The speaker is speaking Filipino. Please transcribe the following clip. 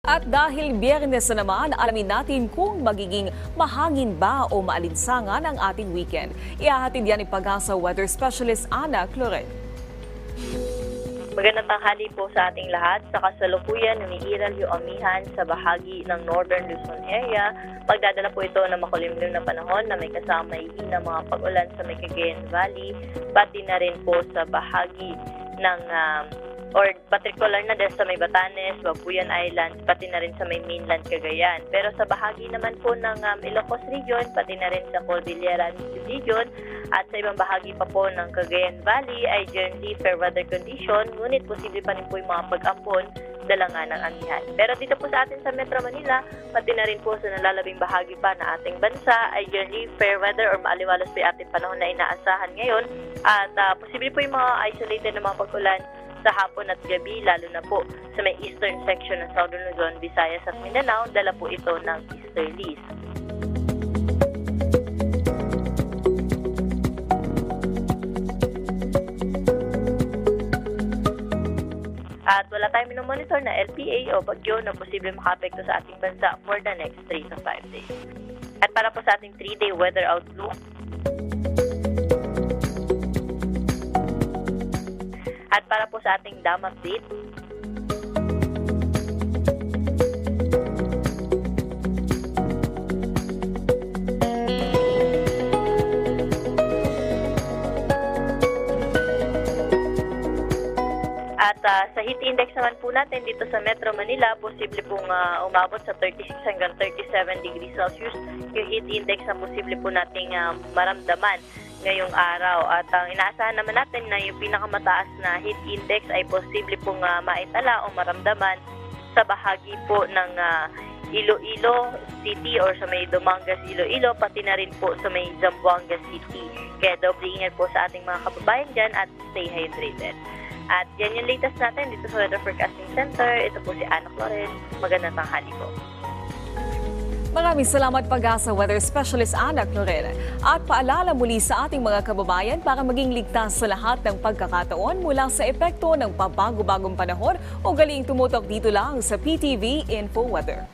At dahil Biyernes na naman, alamin natin kung magiging mahangin ba o maalinsangan ang ating weekend. Ihahatid yan ni Pag-asa Weather Specialist Ana Cloret. Magandang tanghali po sa ating lahat. Sa kasalukuyan, umiiral yung amihan sa bahagi ng Northern Luzon area. Magdadala po ito ng makulimlim na panahon na may kasama na mga pag-ulan sa may Cagayan Valley, pati na rin po sa bahagi ng or particular na din sa may Batanes, Babuyan Islands, pati na rin sa may mainland Cagayan. Pero sa bahagi naman po ng Ilocos Region, pati na rin sa Cordillera Region, at sa ibang bahagi pa po ng Cagayan Valley ay generally fair weather condition, ngunit posible pa rin po yung mga pag-ampon dala nga ng amihan. Pero dito po sa atin sa Metro Manila, pati na rin po sa nalalabing bahagi pa na ating bansa ay generally fair weather or maaliwalas po yung ating panahon na inaasahan ngayon. At posible po yung mga isolated na mga pag-ulan sa hapon at gabi, lalo na po sa may eastern section ng Southern Luzon, Visayas at Mindanao, dala po ito ng easterlies. At wala tayong minomonitor na LPA o bagyo na posibleng makaapekto sa ating bansa for the next 3 to 5 days. At para po sa ating 3-day weather outlook, at para po sa ating dam update, at sa heat index naman po natin dito sa Metro Manila, posible pong umabot sa 36 hanggang 37 degrees Celsius yung heat index na posible po nating maramdaman ngayong araw. At ang inaasahan naman natin na yung pinakamataas na heat index ay posible pong maitala o maramdaman sa bahagi po ng Iloilo City or sa may Dumangas, Iloilo, pati na rin po sa may Zamboanga City. Kaya doble ingat po sa ating mga kababayan dyan at stay hydrated. At yan yung latest natin dito sa Weather Forecasting Center. Ito po si Ana Cloret. Magandang tanghali po. Maraming salamat Pag-asa Weather Specialist Ana Cloret. At paalala muli sa ating mga kababayan para maging ligtas sa lahat ng pagkakataon mula sa epekto ng pabago-bagong panahon o galing tumutok dito lang sa PTV Info Weather.